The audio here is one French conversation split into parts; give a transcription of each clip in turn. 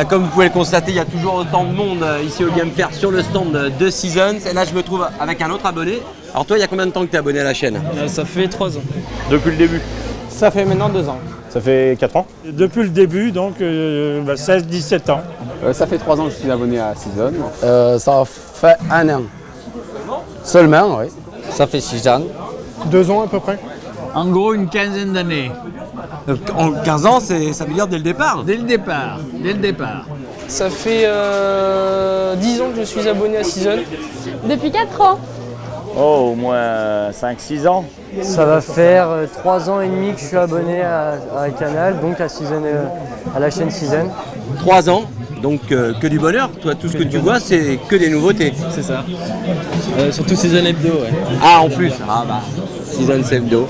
Là, comme vous pouvez le constater, il y a toujours autant de monde ici au Game Fair sur le stand de Seasons. Et là, je me trouve avec un autre abonné. Alors toi, il y a combien de temps que tu es abonné à la chaîne? Ça fait 3 ans. Depuis le début? Ça fait maintenant 2 ans. Ça fait 4 ans? Depuis le début, donc 16-17 ans. Ça fait 3 ans que je suis abonné à Season. Ça fait 1 an. Seulement, oui. Ça fait 6 ans. 2 ans à peu près. En gros, une quinzaine d'années. En 15 ans, ça veut dire dès le départ. Dès le départ. Dès le départ. Ça fait 10 ans que je suis abonné à Season. Depuis 4 ans. Oh, au moins 5-6 ans. Ça va faire 3 ans et demi que je suis abonné à Canal, donc à la chaîne Season. 3 ans, donc que du bonheur. Toi, tout ce que tu vois, c'est que des nouveautés. C'est ça. Surtout Season Hebdo, ouais. Ah, en plus. Ah bah, Season Hebdo.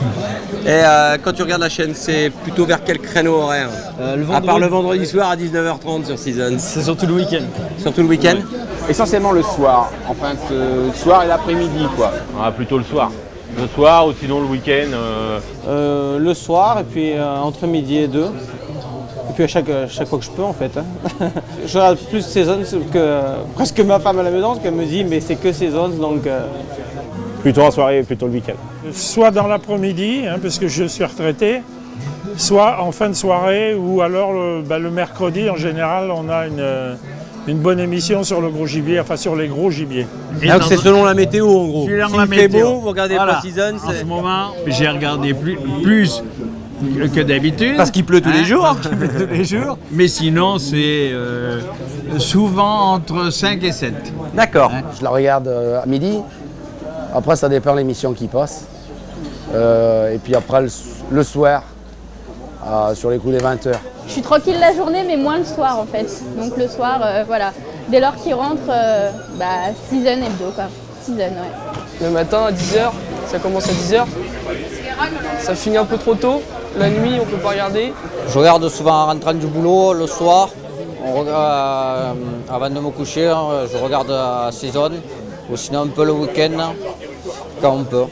Et quand tu regardes la chaîne, c'est plutôt vers quel créneau horaire? À part le vendredi soir à 19h30 sur Season. C'est surtout le week-end. Surtout le week-end? Essentiellement le soir. Enfin, le soir et l'après-midi, quoi. Ah, plutôt le soir. Le soir ou sinon le week-end. Le soir et puis entre midi et 2. Et puis à chaque fois que je peux en fait. Hein. Je regarde plus Season que presque ma femme à la maison, parce qu'elle me dit mais c'est que Season donc. Plutôt en soirée, plutôt le week-end. Soit dans l'après-midi, hein, parce que je suis retraité, soit en fin de soirée, ou alors le mercredi, en général, on a une bonne émission sur le gros gibier, enfin sur les gros gibiers. Donc c'est selon la météo en gros. Selon S'il la fait météo. beau, vous regardez Voilà. pas Season. En ce moment, j'ai regardé plus que d'habitude. Parce qu'il pleut tous les jours. Parce qu'il pleut tous les jours. Mais sinon, c'est souvent entre 5 et 7. D'accord. Je la regarde à midi. Après, ça dépend de l'émission qui passe. Et puis après, le soir, sur les coups des 20h. Je suis tranquille la journée, mais moins le soir en fait. Donc le soir, voilà. Dès lors qu'il rentre, Season Hebdo quoi. Season, ouais. Le matin à 10h, ça commence à 10h. Ça finit un peu trop tôt. La nuit, on peut pas regarder. Je regarde souvent en rentrant du boulot, le soir. Avant de me coucher, je regarde Season. Ou sinon un peu le week-end, quand on peut.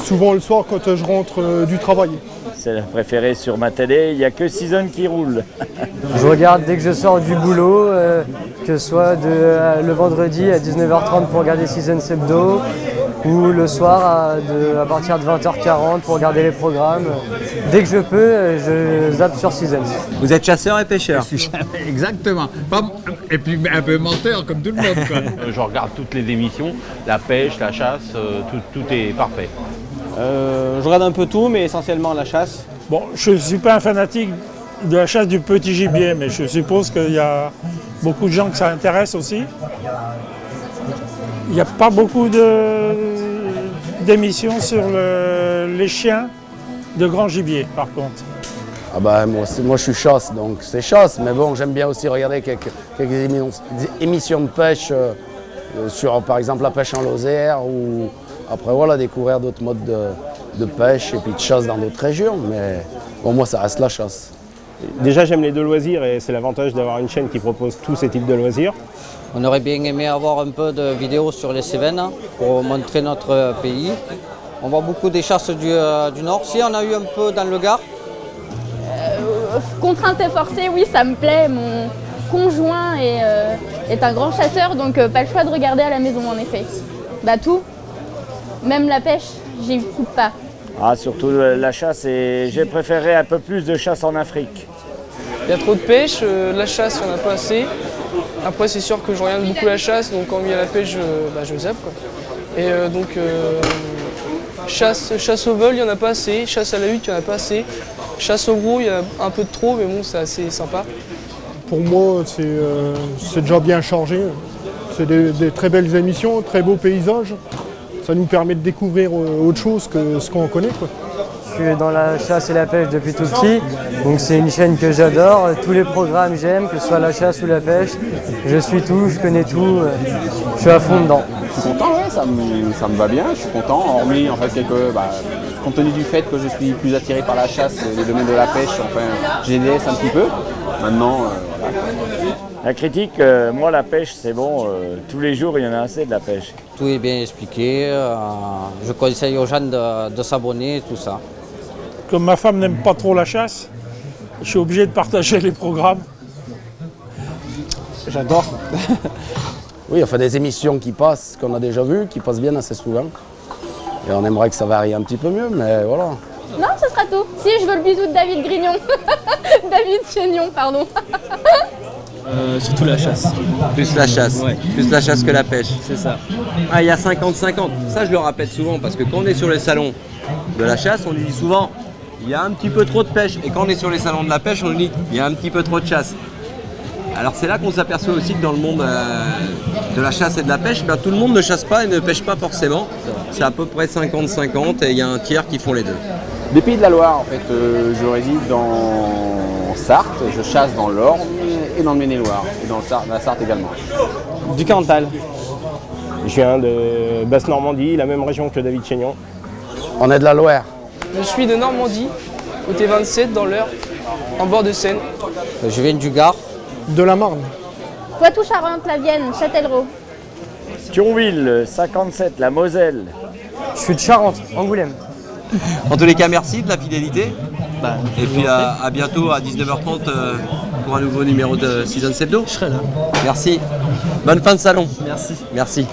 Souvent le soir quand je rentre du travail. C'est la préférée sur ma télé, il n'y a que Season qui roule. Je regarde dès que je sors du boulot, que ce soit le vendredi à 19h30 pour regarder Season Hebdo, ou le soir à partir de 20h40 pour regarder les programmes. Dès que je peux, je zappe sur Season. Vous êtes chasseur et pêcheur? Exactement. Et puis un peu menteur comme tout le monde. Quoi. Je regarde toutes les émissions, la pêche, la chasse, tout est parfait. Je regarde un peu tout, mais essentiellement la chasse. Bon, je ne suis pas un fanatique de la chasse du petit gibier, mais je suppose qu'il y a beaucoup de gens que ça intéresse aussi. Il n'y a pas beaucoup d'émissions sur les chiens de grand gibier, par contre. Ah bah, moi je suis chasse, donc c'est chasse. Mais bon, j'aime bien aussi regarder quelques émissions de pêche sur, par exemple, la pêche en Lozère, ou après, voilà, découvrir d'autres modes de pêche et puis de chasse dans d'autres régions. Mais bon, moi, ça reste la chasse. Déjà, j'aime les deux loisirs et c'est l'avantage d'avoir une chaîne qui propose tous ces types de loisirs. On aurait bien aimé avoir un peu de vidéos sur les Cévennes pour montrer notre pays. On voit beaucoup des chasses du Nord. Si, on a eu un peu dans le Gard. Contrainte et forcée, oui, ça me plaît. Mon conjoint est un grand chasseur, donc pas le choix de regarder à la maison en effet. Bah tout, même la pêche, j'y coupe pas. Ah, surtout la chasse, et j'ai préféré un peu plus de chasse en Afrique. Il y a trop de pêche, la chasse, il n'y en a pas assez. Après, c'est sûr que je regarde beaucoup la chasse, donc quand il y a la pêche, je zappe. Quoi. Et chasse au vol, il n'y en a pas assez. Chasse à la hutte, il n'y en a pas assez. Chasse au gros, il y en a un peu de trop, mais bon, c'est assez sympa. Pour moi, c'est déjà bien changé. C'est des très belles émissions, très beaux paysages. Ça nous permet de découvrir autre chose que ce qu'on connaît, quoi. Je suis dans la chasse et la pêche depuis tout petit, donc c'est une chaîne que j'adore. Tous les programmes j'aime, que ce soit la chasse ou la pêche. Je suis tout, je connais tout, je suis à fond dedans. Je suis content, ouais, ça me va bien, je suis content, hormis en fait compte tenu du fait que je suis plus attiré par la chasse et le domaine de la pêche, enfin, j'ai laissé un petit peu. Maintenant, voilà. La critique, moi la pêche c'est bon, tous les jours il y en a assez de la pêche. Tout est bien expliqué. Je conseille aux gens de s'abonner, tout ça. Comme ma femme n'aime pas trop la chasse, je suis obligé de partager les programmes. J'adore. Oui, enfin des émissions qui passent, qu'on a déjà vues, qui passent bien assez souvent. Et on aimerait que ça varie un petit peu mieux, mais voilà. Non, ce sera tout. Si, je veux le bisou de David Grignon. David Chénion, pardon. Surtout la chasse. Plus la chasse. Ouais. Plus la chasse que la pêche. C'est ça. Ah, il y a 50-50. Ça, je le répète souvent parce que quand on est sur les salons de la chasse, on nous dit souvent il y a un petit peu trop de pêche. Et quand on est sur les salons de la pêche, on nous dit il y a un petit peu trop de chasse. Alors c'est là qu'on s'aperçoit aussi que dans le monde de la chasse et de la pêche, ben, tout le monde ne chasse pas et ne pêche pas forcément. C'est à peu près 50-50 et il y a un tiers qui font les deux. Des Pays de la Loire, en fait, je réside dans Sarthe, je chasse dans l'Orne et dans le Maine-et-Loire, et dans la Sarthe également. Du Cantal. Je viens de Basse-Normandie, la même région que David Chénion. On est de la Loire. Je suis de Normandie, au T27 dans l'Eure, en bord de Seine. Je viens du Gard. De la Marne. Poitou-Charentes, la Vienne, Châtellerault. Thionville, 57, la Moselle. Je suis de Charente, Angoulême. En tous les cas, merci de la fidélité. Et puis à bientôt à 19h30 pour un nouveau numéro de Season Sebdo. Je serai là. Merci. Bonne fin de salon. Merci. Merci.